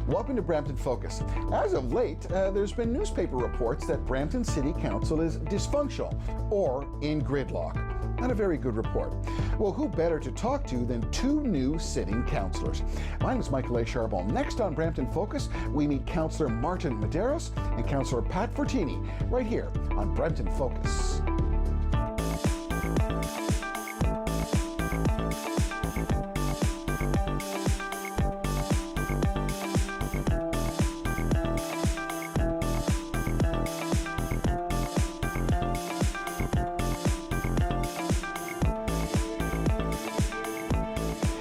Welcome to Brampton Focus. As of late, there's been newspaper reports that Brampton City Council is dysfunctional or in gridlock. Not a very good report. Well, who better to talk to than two new sitting councillors? My name is Michael A. Charbon. Next on Brampton Focus, we meet Councillor Martin Medeiros and Councillor Pat Fortini right here on Brampton Focus.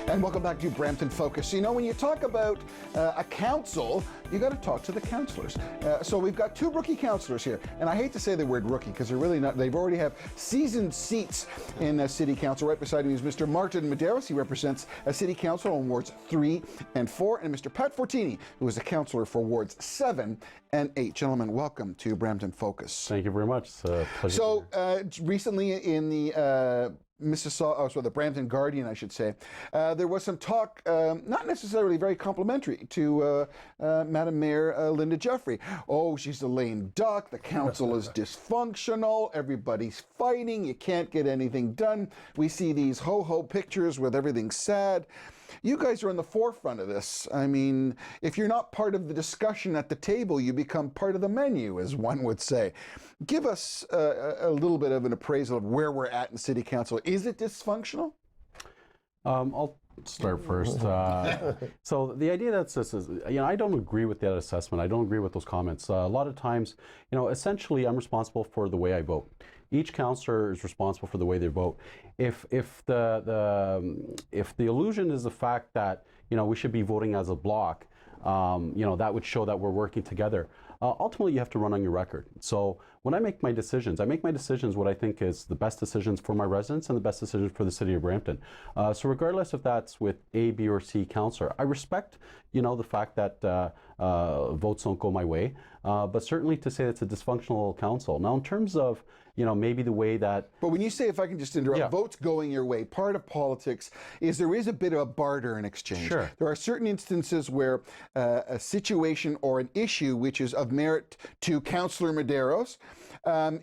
And welcome back to Brampton Focus. You know, when you talk about a council, you got to talk to the councillors. So we've got two rookie councillors here, and I hate to say the word rookie because they're really not. They've already have seasoned seats in City Council. Right beside me is Mr. Martin Medeiros. He represents a City Council on wards 3 and 4, and Mr. Pat Fortini, who is a councillor for wards 7 and 8. Gentlemen, welcome to Brampton Focus. Thank you very much. It's a pleasure. So recently in the the Brampton Guardian, I should say, there was some talk, not necessarily very complimentary to Madam Mayor Linda Jeffrey. Oh, she's a lame duck, the council is dysfunctional, everybody's fighting, you can't get anything done. We see these ho-ho pictures with everything sad. You guys are in the forefront of this. I mean, if you're not part of the discussion at the table, you become part of the menu, as one would say. Give us a little bit of an appraisal of where we're at in City Council. Is it dysfunctional? I'll start first. So the idea that this is, I don't agree with that assessment. I don't agree with those comments. A lot of times, essentially I'm responsible for the way I vote. Each councillor is responsible for the way they vote. If the illusion is the fact that we should be voting as a block, that would show that we're working together. Ultimately, you have to run on your record. So when I make my decisions what I think is the best decisions for my residents and the best decisions for the city of Brampton. So regardless if that's with A, B, or C councillor, I respect, the fact that votes don't go my way, but certainly to say it's a dysfunctional council. Now, in terms of, maybe the way that... But when you say, if I can just interrupt, votes going your way, part of politics is there is a bit of a barter in exchange. Sure. There are certain instances where a situation or an issue which is of merit to Councillor Medeiros,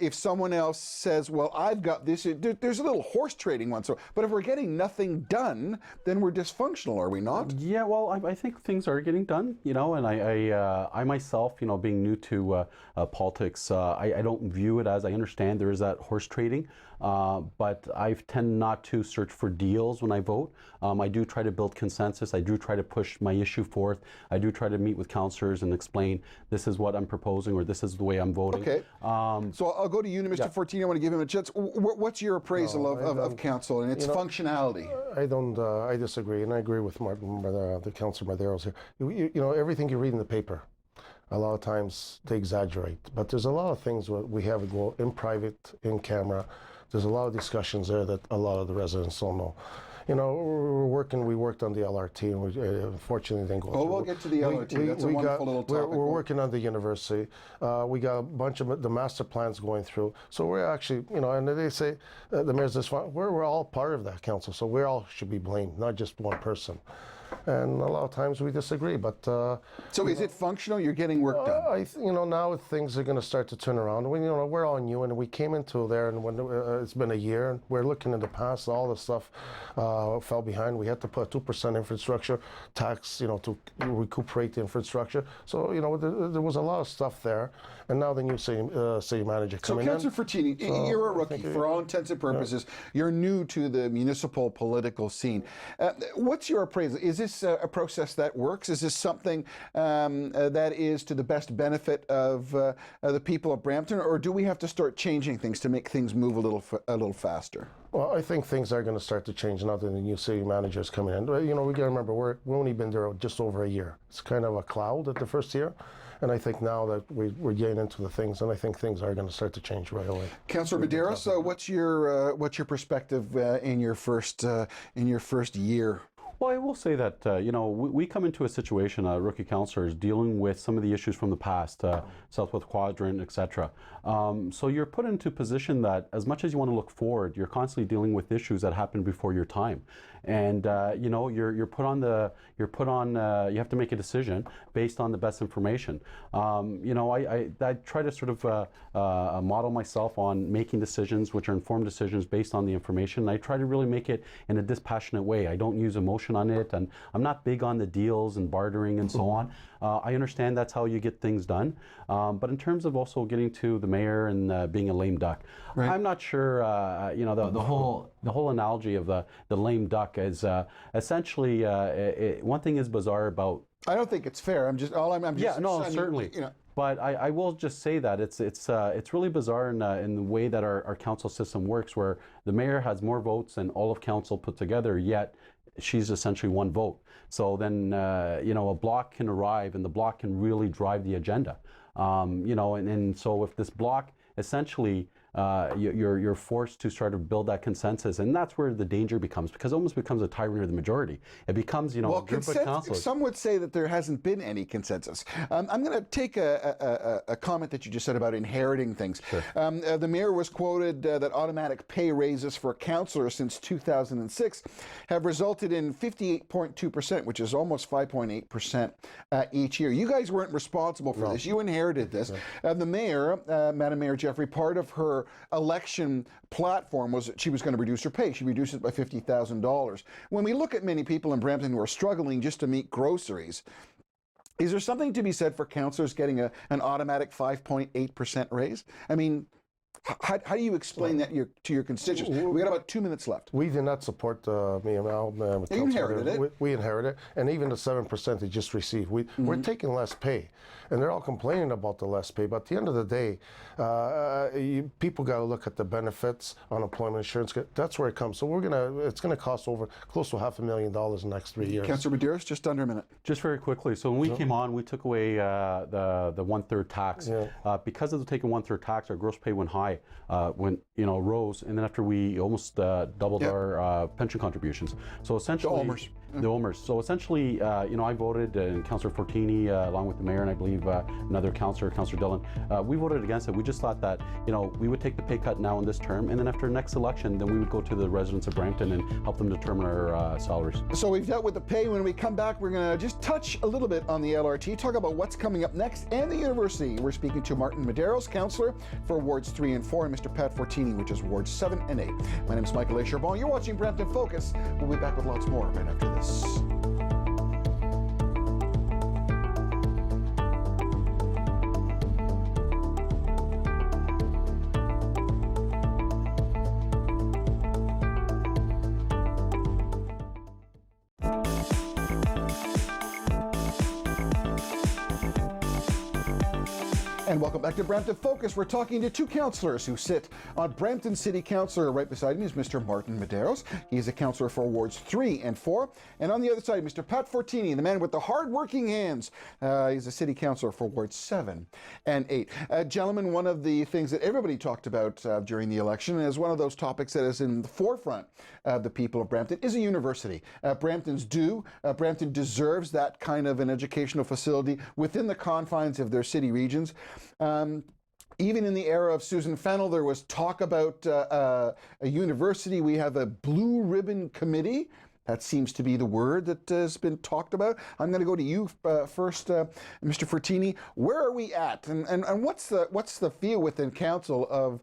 if someone else says, well, I've got this, there's a little horse trading one. So, but if we're getting nothing done, then we're dysfunctional, are we not? Yeah, well, I think things are getting done, and I myself, being new to politics, I don't view it as, I understand there is that horse trading, but I tend not to search for deals when I vote. I do try to build consensus. I do try to push my issue forth. I do try to meet with councillors and explain this is what I'm proposing or this is the way I'm voting. Okay. So I'll go to you, Mr. Fortini. I want to give him a chance. What's your appraisal of council and its functionality? I disagree, and I agree with Martin, the Councillor Medeiros here. Everything you read in the paper, a lot of times they exaggerate, but there's a lot of things where we have to go in private, in camera. There's a lot of discussions there that a lot of the residents don't know. We worked on the LRT, and we unfortunately didn't go through. We'll get to the LRT. That's a wonderful little topic. We're working on the university. We got a bunch of the master plans going through. So we're actually, and they say, the mayor's this one, we're all part of that council, so we all should be blamed, not just one person. And a lot of times we disagree, but... so is it functional? You're getting work done? Now things are going to start to turn around. We're all new, and we came into there, and when it's been a year, and we're looking in the past, all the stuff fell behind. We had to put a 2% infrastructure tax, to recuperate the infrastructure. So, there was a lot of stuff there, and now the new city manager coming in. So, Councillor Fortini, you're a rookie. For all intents and purposes, you're new to the municipal political scene. What's your appraisal? Is this a process that works? Is this something that is to the best benefit of the people of Brampton, or do we have to start changing things to make things move a little faster? Well, I think things are going to start to change now that the new city manager is coming in. We got to remember, we've only been there just over a year. It's kind of a cloud at the first year. And I think now that we're getting into the things, and I think things are going to start to change right away. Councillor Medeiros, what's your perspective in your first year? Well, I will say that, we come into a situation, rookie councillors, dealing with some of the issues from the past, Southwest Quadrant, etc. So you're put into a position that as much as you want to look forward, you're constantly dealing with issues that happened before your time. And, you're put on, you have to make a decision based on the best information. I try to sort of model myself on making decisions which are informed decisions based on the information. I try to really make it in a dispassionate way. I don't use emotion on it, and I'm not big on the deals and bartering and so on. I understand that's how you get things done, but in terms of also getting to the mayor and being a lame duck, right. I'm not sure. The whole analogy of the lame duck is essentially one thing is bizarre about. I don't think it's fair. I'm just certainly. But I will just say that it's really bizarre in the way that our council system works, where the mayor has more votes than all of council put together, yet she's essentially one vote. So then, a block can arrive and the block can really drive the agenda. And so if this block essentially you're forced to sort of build that consensus, and that's where the danger becomes, because it almost becomes a tyranny of the majority. It becomes, a group of councillors. Some would say that there hasn't been any consensus. I'm going to take a comment that you just said about inheriting things. Sure. The mayor was quoted that automatic pay raises for councillors since 2006 have resulted in 58.2%, which is almost 5.8% each year. You guys weren't responsible for this. You inherited this. The mayor, Madam Mayor Jeffrey, part of her election platform was that she was going to reduce her pay. She reduced it by $50,000. When we look at many people in Brampton who are struggling just to meet groceries, is there something to be said for councillors getting an automatic 5.8% raise? I mean, how do you explain that to your constituents? We got about 2 minutes left. We did not support me and Al. You inherited it. We inherited it, and even the 7% they just received. We're taking less pay, and they're all complaining about the less pay. But at the end of the day, people got to look at the benefits, unemployment insurance. That's where it comes. So it's gonna cost over close to $500,000 in the next 3 years. Councillor Medeiros, just under a minute. Just very quickly. So when we came on, we took away the 1/3 tax. Because of the taking 1/3 tax, our gross pay went high. Rose, and then after we almost doubled our pension contributions. So essentially, the OMERS. So essentially, I voted, and Councillor Fortini, along with the mayor, and I believe another councillor, Councillor Dillon, we voted against it. We just thought that, we would take the pay cut now in this term, and then after next election, then we would go to the residents of Brampton and help them determine our salaries. So we've dealt with the pay. When we come back, we're going to just touch a little bit on the LRT, talk about what's coming up next, and the university. We're speaking to Martin Medeiros, councillor for Wards 3 and 4, and Mr. Pat Fortini, which is Wards 7 and 8. My name is Michael A. Charbon. You're watching Brampton Focus. We'll be back with lots more right after this. And welcome back to Brampton Focus. We're talking to two councillors who sit on Brampton City Council. Right beside me is Mr. Martin Medeiros. He is a councillor for Wards 3 and 4. And on the other side, Mr. Pat Fortini, the man with the hard-working hands. He's a city councillor for Wards 7 and 8. Gentlemen, one of the things that everybody talked about during the election, and is one of those topics that is in the forefront of the people of Brampton, is a university. Brampton's due. Brampton deserves that kind of an educational facility within the confines of their city regions. Even in the era of Susan Fennell, there was talk about a university. We have a blue ribbon committee. That seems to be the word that has been talked about. I'm going to go to you first, Mr. Fortini. Where are we at, and what's the feel within council of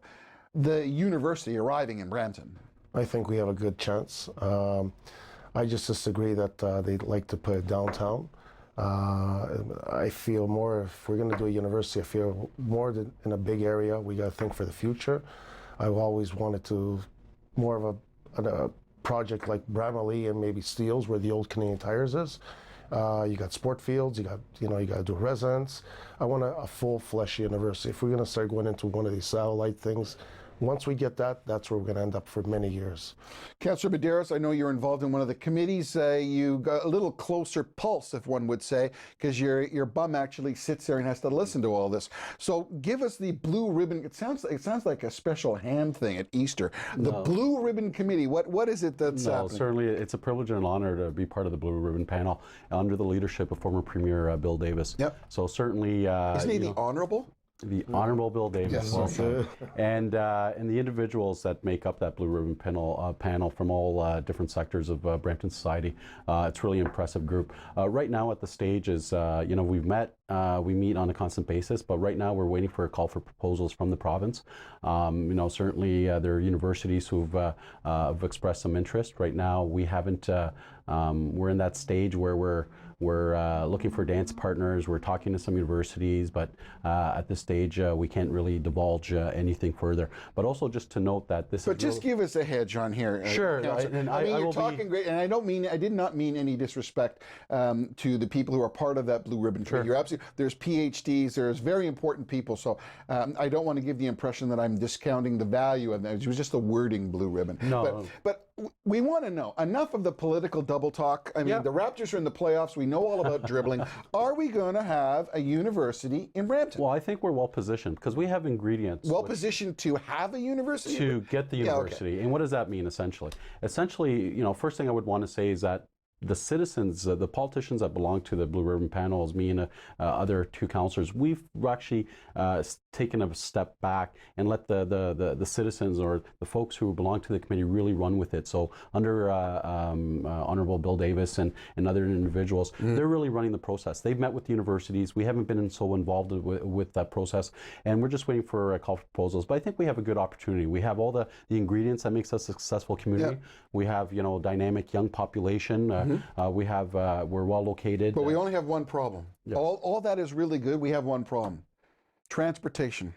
the university arriving in Brampton? I think we have a good chance. I just disagree that they'd like to put it downtown. I feel more, if we're going to do a university, I feel more than in a big area. We got to think for the future. I've always wanted to more of a project like Bramalea and maybe Steeles, where the old Canadian Tires is. You got sport fields. You got to do residence. I want a full-fledged university. If we're going to start going into one of these satellite things, Once we get that, that's where we're going to end up for many years. Councillor Medeiros, I know you're involved in one of the committees. You got a little closer pulse, if one would say, because your bum actually sits there and has to listen to all this. So give us the blue ribbon. It sounds like a special ham thing at Easter. The blue ribbon committee. What is it that's happening? Certainly, it's a privilege and an honor to be part of the blue ribbon panel under the leadership of former Premier Bill Davis. Yep. So certainly, isn't he the Honourable? The Honourable Bill Davis, Yes. well said. And the individuals that make up that blue ribbon panel from all different sectors of Brampton society. It's really an impressive group. Right now at the stage is, we've met, we meet on a constant basis, but right now we're waiting for a call for proposals from the province. Certainly there are universities who've have expressed some interest. Right now we haven't, we're in that stage where we're looking for dance partners. We're talking to some universities, but at this stage we can't really divulge anything further. But also just to note that this. But just give us a hedge on here. Sure. I mean, you're talking great, and I did not mean any disrespect to the people who are part of that blue ribbon committee. You're absolutely. There's PhDs. There's very important people. So I don't want to give the impression that I'm discounting the value of that. It was just the wording blue ribbon. No. But we want to know enough of the political double talk. I mean, the Raptors are in the playoffs. We know all about dribbling. Are we going to have a university in Brampton? Well, I think we're well positioned because we have ingredients. Well positioned to have a university? To get the university. Yeah, okay. And what does that mean essentially? Essentially, first thing I would want to say is that the citizens, the politicians that belong to the Blue Ribbon panels, me and other two councillors, we've actually taken a step back and let the citizens or the folks who belong to the committee really run with it. So under Honourable Bill Davis and other individuals, they're really running the process. They've met with the universities. We haven't been so involved with that process, and we're just waiting for a call for proposals. But I think we have a good opportunity. We have all the ingredients that makes us a successful community. Yep. We have dynamic young population. We have we're well located. But we only have one problem. Yes. All that is really good. We have one problem. Transportation.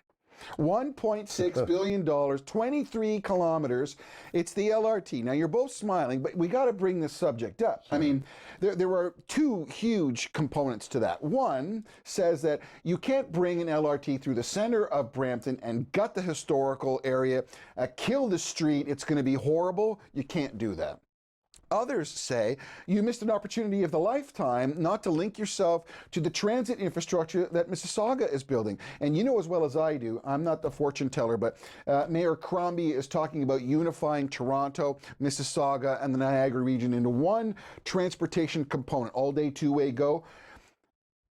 $1.6 billion, 23 kilometers. It's the LRT. Now, you're both smiling, but we got to bring this subject up. I mean, there are two huge components to that. One says that you can't bring an LRT through the center of Brampton and gut the historical area, kill the street. It's going to be horrible. You can't do that. Others say you missed an opportunity of the lifetime not to link yourself to the transit infrastructure that Mississauga is building. And you know as well as I do, I'm not the fortune teller, but Mayor Crombie is talking about unifying Toronto, Mississauga, and the Niagara region into one transportation component, all-day, two-way go.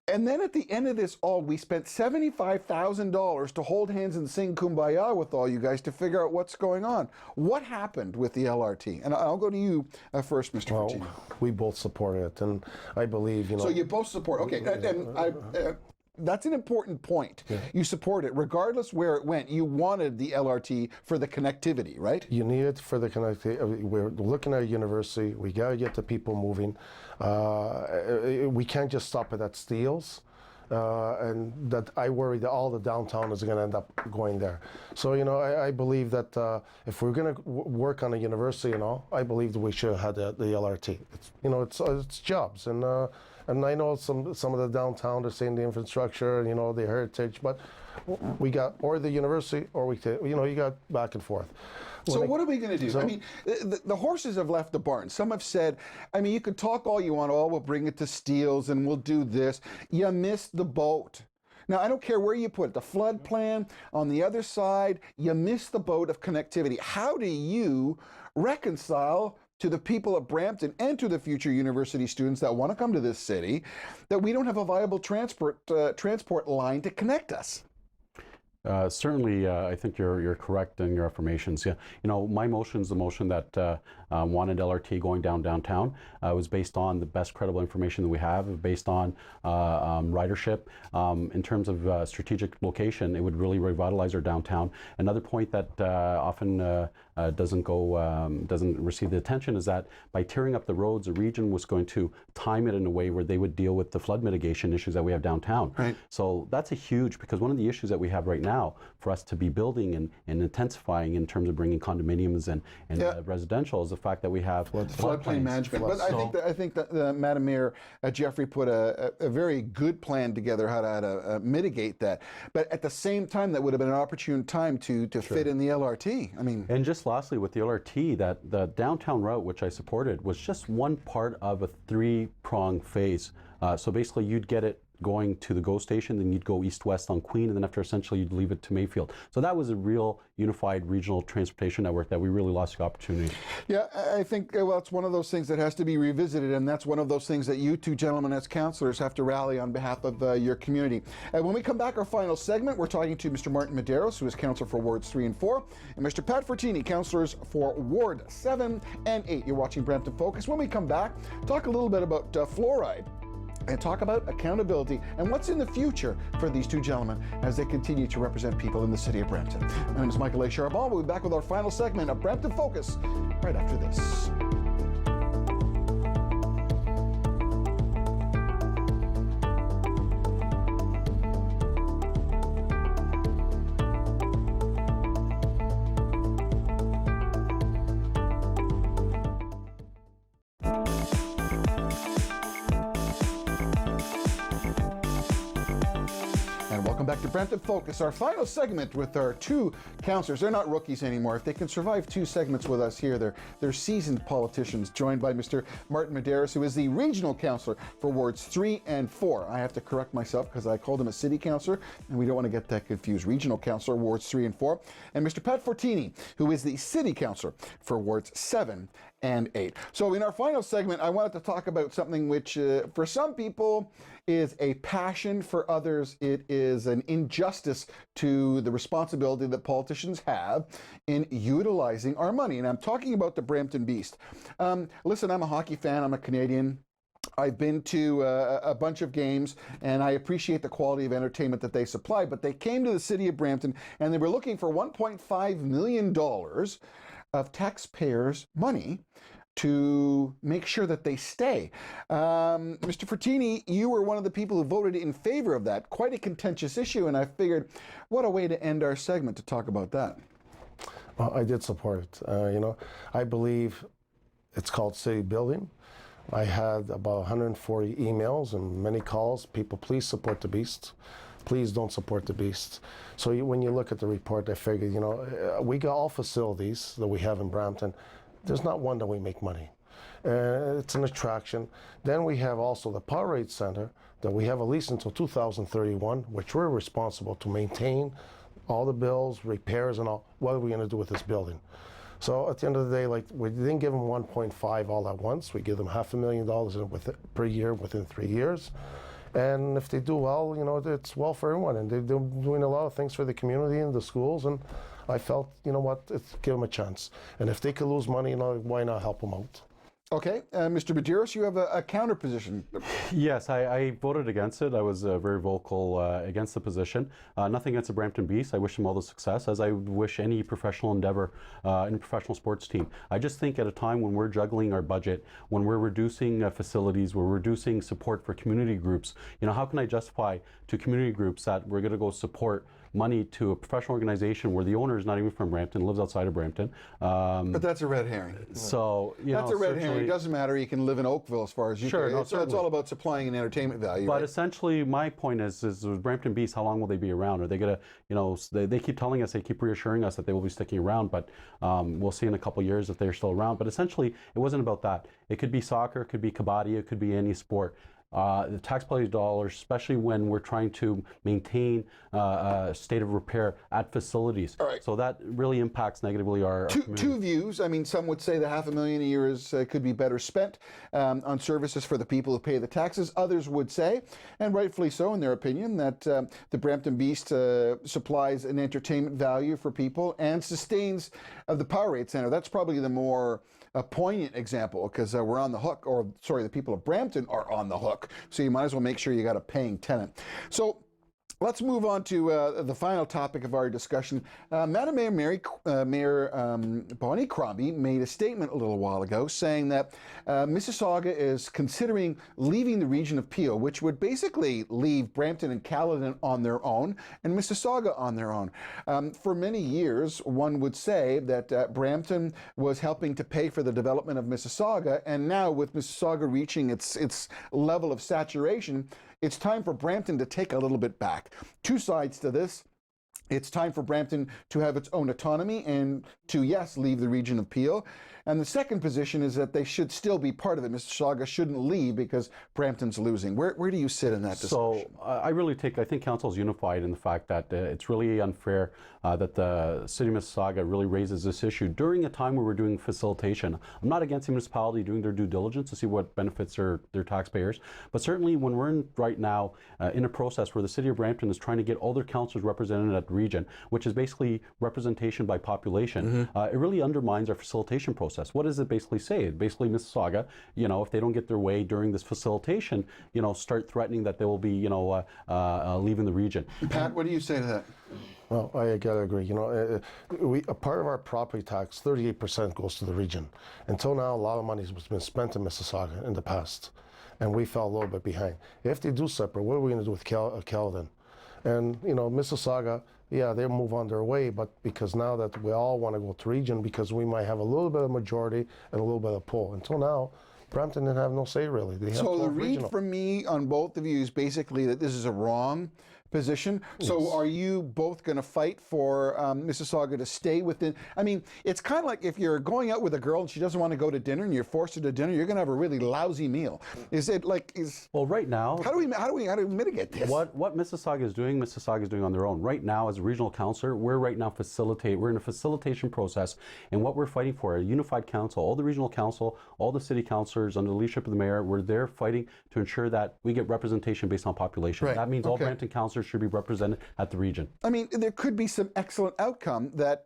And then at the end of this all, we spent $75,000 to hold hands and sing Kumbaya with all you guys to figure out what's going on. What happened with the LRT? And I'll go to you first, Mr. Fortini. We both support it, and I believe, So you both support, okay. That's an important point. Yeah. You support it, regardless where it went. You wanted the LRT for the connectivity, right? You need it for the connectivity. We're looking at a university. We got to get the people moving. We can't just stop it at Steeles. And that I worry that all the downtown is going to end up going there. So, I believe that if we're going to work on a university and all, I believe that we should have had the LRT. It's jobs. And I know some of the downtown, they're saying the infrastructure and, the heritage, but we got or the university or you got back and forth. So what are we going to do? I mean, the horses have left the barn. Some have said, you could talk all you want, we'll bring it to Steeles and we'll do this. You missed the boat. Now, I don't care where you put it, the flood plan, on the other side, you missed the boat of connectivity. How do you reconcile to the people of Brampton and to the future university students that want to come to this city that we don't have a viable transport line to connect us? Certainly, I think you're correct in your affirmations. Yeah, my motion is the motion that wanted LRT going downtown. It was based on the best credible information that we have, based on ridership. In terms of strategic location, it would really revitalize our downtown. Another point that often doesn't receive the attention is that by tearing up the roads, the region was going to time it in a way where they would deal with the flood mitigation issues that we have downtown. Right. So that's a huge, because one of the issues that we have right now for us to be building and intensifying in terms of bringing condominiums and residential is the fact that we have floodplain management. But I think that Madam Mayor Jeffrey put a very good plan together how to mitigate that. But at the same time, that would have been an opportune time to fit in the LRT. I mean, and just lastly with the LRT, that the downtown route which I supported was just one part of a three-pronged phase. So basically, you'd get it going to the GO station, then you'd go east-west on Queen, and then after essentially you'd leave it to Mayfield. So that was a real unified regional transportation network that we really lost the opportunity. Yeah, I think, well, it's one of those things that has to be revisited, and that's one of those things that you two gentlemen as councillors have to rally on behalf of your community. When we come back, our final segment, we're talking to Mr. Martin Medeiros, who is councillor for Wards 3 and 4, and Mr. Pat Fortini, councillors for Ward 7 and 8. You're watching Brampton Focus. When we come back, talk a little bit about fluoride, and talk about accountability and what's in the future for these two gentlemen as they continue to represent people in the city of Brampton. My name is Michael A. Charbon. We'll be back with our final segment of Brampton Focus right after this. Welcome back to Brampton Focus, our final segment with our two councillors. They're not rookies anymore. If they can survive two segments with us here, they're seasoned politicians, joined by Mr. Martin Medeiros, who is the regional councillor for Wards 3 and 4. I have to correct myself because I called him a city councillor, and we don't want to get that confused. Regional councillor, Wards 3 and 4. And Mr. Pat Fortini, who is the city councillor for Wards 7 and 8. So in our final segment, I wanted to talk about something which, for some people, is a passion. For others, it is an injustice to the responsibility that politicians have in utilizing our money. And I'm talking about the Brampton Beast. Listen, I'm a hockey fan. I'm a Canadian. I've been to a bunch of games, and I appreciate the quality of entertainment that they supply, but they came to the city of Brampton, and they were looking for $1.5 million of taxpayers' money to make sure that they stay. Mr. Fortini, you were one of the people who voted in favor of that. Quite a contentious issue, and I figured, what a way to end our segment to talk about that. Well, I did support it. I believe it's called city building. I had about 140 emails and many calls. People, please support the Beast. Please don't support the Beast. So when you look at the report, I figured, we got all facilities that we have in Brampton. There's not one that we make money. It's an attraction. Then we have also the Powerade Center that we have a lease until 2031, which we're responsible to maintain all the bills, repairs, and all. What are we going to do with this building? So at the end of the day, we didn't give them 1.5 all at once. We give them $500,000 per year within 3 years. And if they do well, it's well for everyone. And they're doing a lot of things for the community and the schools. And I felt, let's give them a chance. And if they could lose money, why not help them out? Okay, Mr. Medeiros, you have a counter position. Yes, I voted against it. I was very vocal against the position. Nothing against the Brampton Beast. I wish them all the success, as I would wish any professional endeavor in a professional sports team. I just think at a time when we're juggling our budget, when we're reducing facilities, we're reducing support for community groups, how can I justify to community groups that we're going to go support money to a professional organization where the owner is not even from Brampton, lives outside of Brampton. But that's a red herring. So, that's a red herring. It doesn't matter. You can live in Oakville as far as you can. It's all about supplying an entertainment value. But essentially, my point is with Brampton Beast, how long will they be around? Are they going to, they keep telling us, they keep reassuring us that they will be sticking around, but we'll see in a couple years if they're still around. But essentially, it wasn't about that. It could be soccer, it could be kabaddi, it could be any sport. The taxpayers' dollars, especially when we're trying to maintain a state of repair at facilities. All right. So that really impacts negatively our community. Two views. I mean, some would say the $500,000 a year could be better spent on services for the people who pay the taxes. Others would say, and rightfully so in their opinion, that the Brampton Beast supplies an entertainment value for people and sustains the Powerade Center. That's probably the more a poignant example, because we're on the hook, the people of Brampton are on the hook. So you might as well make sure you got a paying tenant. So Let's move on to the final topic of our discussion. Madam Mayor Bonnie Crombie made a statement a little while ago saying that Mississauga is considering leaving the region of Peel, which would basically leave Brampton and Caledon on their own and Mississauga on their own. For many years, one would say that Brampton was helping to pay for the development of Mississauga, and now with Mississauga reaching its level of saturation, it's time for Brampton to take a little bit back. Two sides to this. It's time for Brampton to have its own autonomy and to, yes, leave the region of Peel. And the second position is that they should still be part of it. Mississauga shouldn't leave because Brampton's losing. Where do you sit in that discussion? So I think Council is unified in the fact that it's really unfair that the City of Mississauga really raises this issue during a time where we're doing facilitation. I'm not against the municipality doing their due diligence to see what benefits their taxpayers, but certainly when we're right now in a process where the City of Brampton is trying to get all their councillors represented at the region, which is basically representation by population, it really undermines our facilitation process. What does it basically say? Basically, Mississauga, if they don't get their way during this facilitation, start threatening that they will be, leaving the region. Pat, what do you say to that? Well, I gotta agree. A part of our property tax, 38% goes to the region. Until now, a lot of money has been spent in Mississauga in the past, and we fell a little bit behind. If they do separate, what are we going to do with Caledon? And Mississauga, yeah, they'll move on their way, but because now that we all want to go to region, because we might have a little bit of majority and a little bit of pull. Until now, Brampton didn't have no say really. So the read from me on both of you is basically that this is a wrong position. So are you both going to fight for Mississauga to stay within? I mean, it's kind of like if you're going out with a girl and she doesn't want to go to dinner and you're forced her to dinner, you're going to have a really lousy meal. Well, right now, how do we mitigate this? What Mississauga is doing on their own. Right now, as a regional councillor, we're in a facilitation process, and what we're fighting for, a unified council, all the regional council, all the city councillors under the leadership of the mayor, we're there fighting to ensure that we get representation based on population. Right. That means all Brampton councillors should be represented at the region. I mean, there could be some excellent outcome that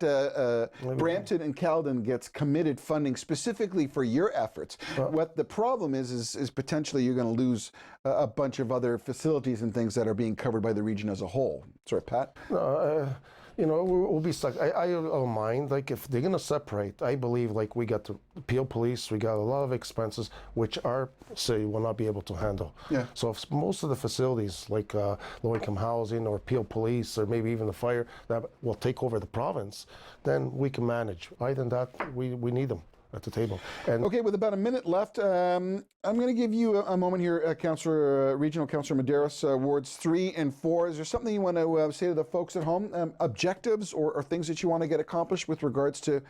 Brampton and Caledon gets committed funding specifically for your efforts. What the problem is potentially you're going to lose a bunch of other facilities and things that are being covered by the region as a whole. Sorry, Pat? We'll be stuck. I don't mind. Like, if they're going to separate, I believe, like, we got the Peel Police, we got a lot of expenses, which our city will not be able to handle. Yeah. So if most of the facilities, like low-income housing or Peel Police, or maybe even the fire, that will take over the province, then we can manage. Other than that, we need them at the table. And okay, with about a minute left, I'm going to give you a moment here, Councillor, Regional Councillor Medeiros, wards 3 and 4. Is there something you want to say to the folks at home? Objectives or things that you want to get accomplished with regards to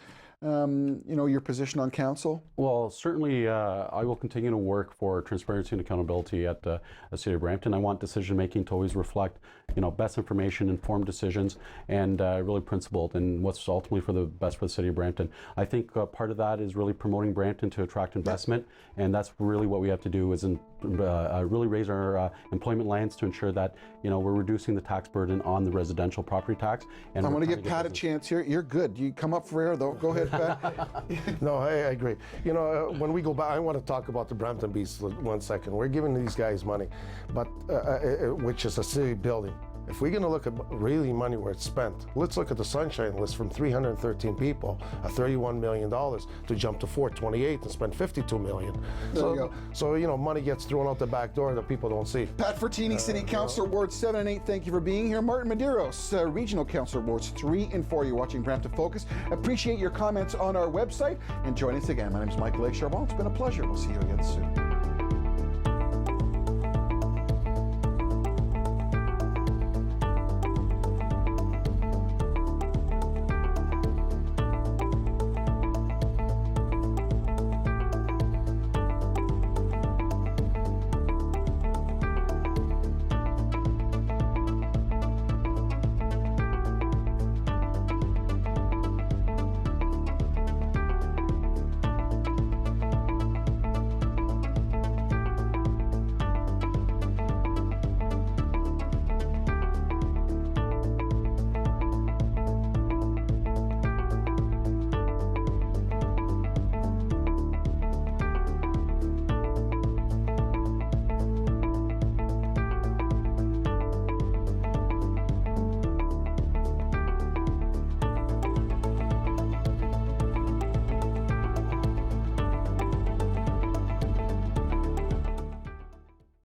your position on council? Well, certainly I will continue to work for transparency and accountability at the City of Brampton. I want decision making to always reflect, best information, informed decisions, and really principled and what's ultimately for the best for the City of Brampton. I think part of that is really promoting Brampton to attract investment, and that's really what we have to do is really raise our employment lands to ensure that we're reducing the tax burden on the residential property tax. And I want to give Pat a chance here. You're good. You come up for air though. Go ahead, Pat. No, I agree. When we go back, I want to talk about the Brampton Beast for 1 second. We're giving these guys money, but which is a city building. If we're going to look at really money where it's spent, let's look at the Sunshine List from 313 people at $31 million to jump to 428 and spend $52 million. So money gets thrown out the back door that people don't see. Pat Fortini, City Councillor, Wards 7 and 8, thank you for being here. Martin Medeiros, Regional Councillor, Wards 3 and 4. You're watching Brampton Focus. Appreciate your comments on our website and join us again. My name is Michael A. Charbon. It's been a pleasure. We'll see you again soon.